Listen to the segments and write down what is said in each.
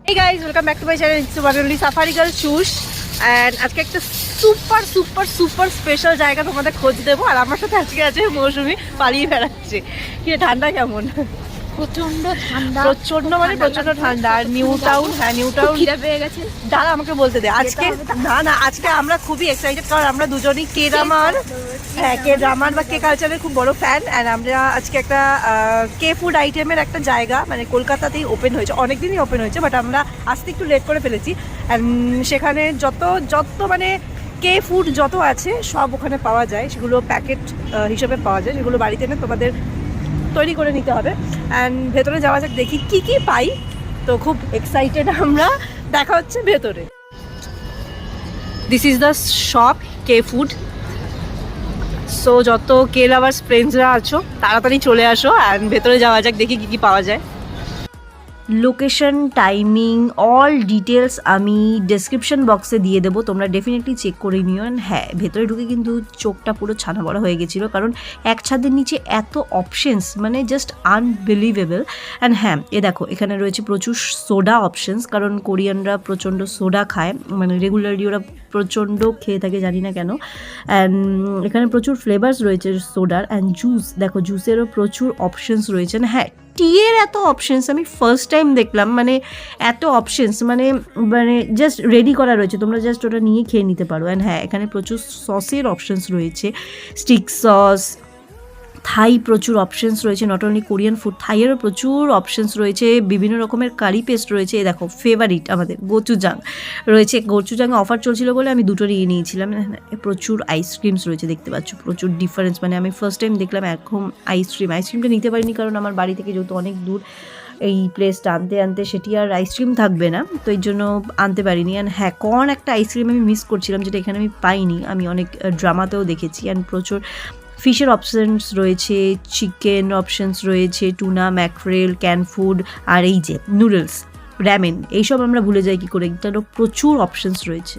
Hey guys, welcome back to my channel. It's one only Safari Girl Shoes and আজকে একটা super special জায়গা তোমাদের খোঁজ দেবো আর আমার সাথে আজকে আছে মৌসুমি পালিয়ে বেড়াচ্ছে। কি ঠান্ডা কেমন? প্রচন্ড ঠান্ডা, প্রচন্ড ঠান্ডা। আর নিউটাউন, হ্যাঁ নিউটাউন খিদে পেয়ে গেছে। দাঁড়া আমাকে বলতে দে। আজকে না আজকে আমরা খুবই এক্সাইটেড কারণ আমরা দুজনেই কে ড্রামার বা কে কালচারের খুব বড় ফ্যান। অ্যান্ড আমরা আজকে একটা কে ফুড আইটেমের একটা জায়গা মানে কলকাতাতেই ওপেন হয়েছে, অনেকদিনই ওপেন হয়েছে, বাট আমরা আসতে একটু লেট করে ফেলেছি। অ্যান্ড সেখানে যত মানে কে ফুড যত আছে সব ওখানে পাওয়া যায়, সেগুলো প্যাকেট হিসেবে পাওয়া যায়, সেগুলো বাড়িতে এনে তোমাদের তৈরি করে নিতে হবে। অ্যান্ড ভেতরে যাওয়া যাক, দেখি কি পাই। তো খুব এক্সাইটেড আমরা, দেখা হচ্ছে ভেতরে। This is the shop K food. So যত কে লাভার্স ফ্রেন্ডসরা আছো তাড়াতাড়ি চলে আসো অ্যান্ড ভেতরে যাওয়া যাক, দেখি কি পাওয়া যায়। লোকেশন, টাইমিং, অল ডিটেলস আমি ডেসক্রিপশন বক্সে দিয়ে দেবো, তোমরা ডেফিনেটলি চেক করে নিও। হ্যাঁ, ভেতরে ঢুকে কিন্তু চোখটা পুরো ছানা বড়া হয়ে গেছিলো, কারণ এক ছাদের নিচে এত অপশনস, মানে জাস্ট আনবিলিভেবল। অ্যান্ড হ্যাঁ, দেখো এখানে রয়েছে প্রচুর সোডা অপশনস, কারণ কোরিয়ানরা প্রচণ্ড সোডা খায়, মানে রেগুলারলি ওরা প্রচণ্ড খেয়ে থাকে, জানি না কেন। অ্যান্ড এখানে প্রচুর ফ্লেভার্স রয়েছে সোডার। অ্যান্ড জুস, দেখো জুসেরও প্রচুর অপশনস রয়েছে। হ্যাঁ, টিয়ের এত অপশনস আমি ফার্স্ট টাইম দেখলাম, মানে এত অপশনস, মানে জাস্ট রেডি করা রয়েছে, তোমরা জাস্ট ওটা নিয়ে খেয়ে নিতে পারো। অ্যান্ড হ্যাঁ, এখানে প্রচুর সসের অপশনস রয়েছে, স্টিক সস, থাই প্রচুর অপশনস রয়েছে, নট অনলি কোরিয়ান ফুড, থাইয়েরও প্রচুর অপশনস রয়েছে, বিভিন্ন রকমের কারি পেস্ট রয়েছে। দেখো ফেভারিট আমাদের গোচুজাং রয়েছে, গোচুজাংয়ে অফার চলছিল বলে আমি দুটো নিয়ে নিয়েছিলাম। প্রচুর আইসক্রিমস রয়েছে, দেখতে পাচ্ছ প্রচুর ডিফারেন্স, মানে আমি ফার্স্ট টাইম দেখলাম এখন আইসক্রিমটা নিতে পারিনি, কারণ আমার বাড়ি থেকে যেহেতু অনেক দূর এই প্লেসটা আনতে সেটি আর আইসক্রিম থাকবে না, তো এই জন্য আনতে পারিনি। অ্যান্ড হ্যাঁ, কর্ন একটা আইসক্রিম আমি মিস করছিলাম, যেটা এখানে আমি পাইনি, আমি অনেক ড্রামাতেও দেখেছি। অ্যান্ড প্রচুর ফিশের অপশনস রয়েছে, চিকেন অপশনস রয়েছে, টুনা, ম্যাকরেল, ক্যান ফুড, আর এই যে নুডলস, র্যামেন, এইসব আমরা ভুলে যাই কী করে, এটারও প্রচুর অপশনস রয়েছে।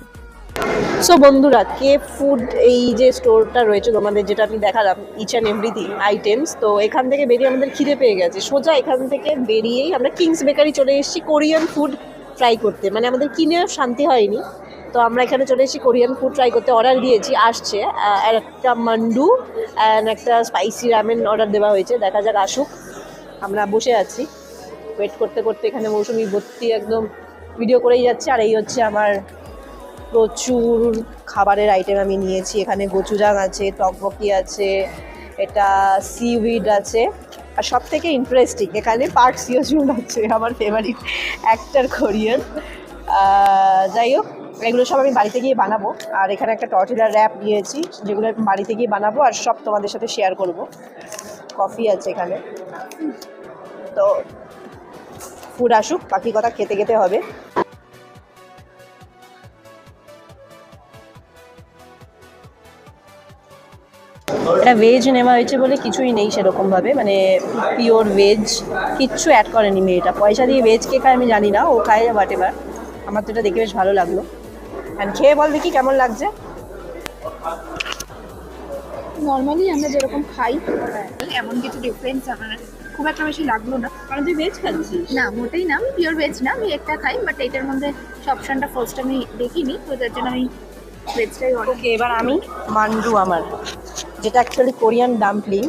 সো বন্ধুরা, কে ফুড এই যে স্টোরটা রয়েছে তোমাদের, যেটা আমি দেখালাম ইচ অ্যান্ড এভরিথিং আইটেমস, তো এখান থেকে বেরিয়ে আমাদের খিদে পেয়ে গেছে। সোজা এখান থেকে বেরিয়েই আমরা কিংস বেকারি চলে এসেছি কোরিয়ান ফুড ট্রাই করতে, মানে আমাদের কিনে শান্তি হয়নি, তো আমরা এখানে চলে এসেছি কোরিয়ান ফুড ট্রাই করতে। অর্ডার দিয়েছি, আসছে একটা মান্ডু অ্যান্ড একটা স্পাইসি রামেন অর্ডার দেওয়া হয়েছে, দেখা যাক আসুক। আমরা বসে আছি ওয়েট করতে করতে, এখানে মৌসুমি ভর্তি একদম ভিডিও করেই যাচ্ছে। আর এই হচ্ছে আমার প্রচুর খাবারের আইটেম আমি নিয়েছি, এখানে গোচুজাং আছে, টকবকি আছে, এটা সিউইড আছে, আর সব থেকে ইন্টারেস্টিং এখানে পার্ক সিওজুন আছে, আমার ফেভারিট অ্যাক্টর কোরিয়ান। যাই হোক, এগুলো সব আমি বাড়িতে গিয়ে বানাবো। আর এখানে একটা টর্টিলা র্যাপ নিয়েছি, যেগুলো আমি বাড়িতে গিয়ে বানাবো আর সব তোমাদের সাথে শেয়ার করব। কফি আছে এখানে, তো ফুড আসুক, বাকি কথা খেতে হবে। এটা ভেজ নেওয়া হয়েছে বলে কিছুই নেই সেরকমভাবে, মানে পিওর ভেজ, কিচ্ছু অ্যাড করেনি মেয়েটা। পয়সা দিয়ে ভেজ কে খায় আমি জানি না, ও খায় বাট এবার আমার তো এটা দেখে বেশ ভালো লাগলো। অ্যান্ড খেয়ে বল দেখি কেমন লাগছে। নর্মালি আমরা যেরকম খাই এমন কিছু ডিফারেন্স আমার খুব একটা বেশি লাগলো না। কারণ তুই ভেজ খাচ্ছিস? না, মোটেই না, আমি পিওর ভেজ না, আমি একটা খাই, বাট এটার মধ্যে অপশনটা ফার্স্ট আমি দেখিনি, তো তার জন্য আমি ভেজটাই অর্ডার। ওকে, এবার আমি মান্ডু, আমার যেটা অ্যাকচুয়ালি কোরিয়ান ডাম্পলিং,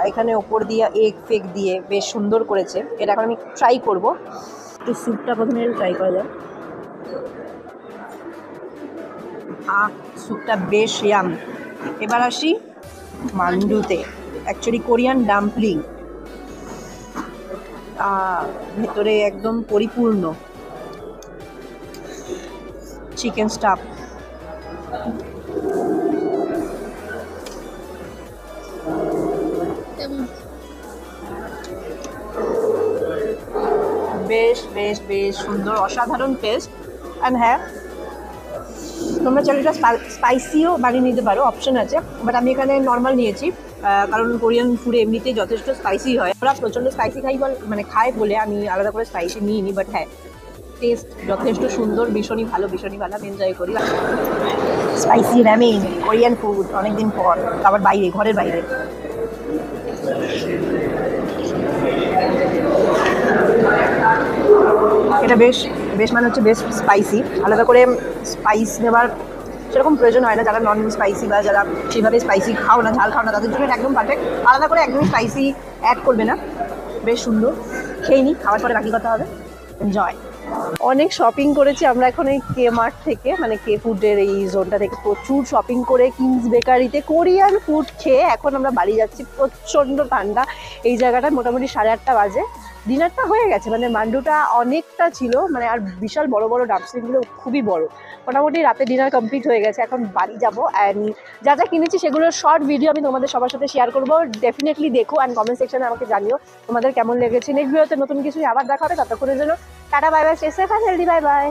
এখানে ওপর দিয়ে এগ ফেক দিয়ে বেশ সুন্দর করেছে। এটা এখন আমি ট্রাই করব। একটু স্যুপটা প্রথমে ট্রাই করা যাক। স্যুপটা বেশ ইয়াম। এবার আসি মান্ডুতে, অ্যাকচুয়ালি কোরিয়ান ডাম্পলিং, ভেতরে একদম পরিপূর্ণ চিকেন স্টাফ। বেশ সুন্দর, অসাধারণ টেস্ট। অ্যান্ড হ্যাঁ, তোমরা চাইলে এটা স্পাইসিও বানিয়ে নিতে পারো, অপশন আছে, বাট আমি এখানে নর্মাল নিয়েছি, কারণ কোরিয়ান ফুডে এমনিতেই যথেষ্ট স্পাইসি হয়। ওরা প্রচণ্ড স্পাইসি খায় বলে আমি আলাদা করে স্পাইসি নিইনি, বাট হ্যাঁ টেস্ট যথেষ্ট সুন্দর, ভীষণই ভালো আমি এনজয় করি। স্পাইসি রামেন, কোরিয়ান ফুড অনেকদিন পর, আবার বাইরে, ঘরের বাইরে। এটা বেশ বেশ মানে হচ্ছে বেশ স্পাইসি। আলাদা করে স্পাইস নেওয়ার সেরকম প্রয়োজন হয় না, যারা নন স্পাইসি বা যারা সেভাবে স্পাইসি খাও না, ঝাল খাও না, তাদের জন্য একদম পারফেক্ট। আলাদা করে একদম স্পাইসি অ্যাড করবে না। বেশ সুন্দর, খেয়ে নিই, খাওয়ার পরে বাকি কথা হবে। এনজয়। অনেক শপিং করেছি আমরা এখন এই কে মার্ট থেকে, মানে কে ফুডের এই জোনটা থেকে প্রচুর শপিং করে কিংস বেকারিতে কোরিয়ান ফুড খেয়ে এখন আমরা বাড়ি যাচ্ছি। প্রচণ্ড ঠান্ডা এই জায়গাটা। মোটামুটি 8:30 বাজে, ডিনারটা হয়ে গেছে, মানে মান্ডুটা অনেকটা ছিল, মানে আর বিশাল বড় বড় ডাম্পস্টিংগুলো খুবই বড়। মোটামুটি রাতে ডিনার কমপ্লিট হয়ে গেছে, এখন বাড়ি যাবো। অ্যান্ড যা যা কিনেছি সেগুলোর শর্ট ভিডিও আমি তোমাদের সবার সাথে শেয়ার করবো। ডেফিনেটলি দেখো অ্যান্ড কমেন্ট সেকশনে আমাকে জানিও তোমাদের কেমন লেগেছে। নেক্সট ভিডিওতে নতুন কিছু আবার দেখা হবে, ততক্ষণের জন্য tata, bye bye, stay safe and healthy, bye by.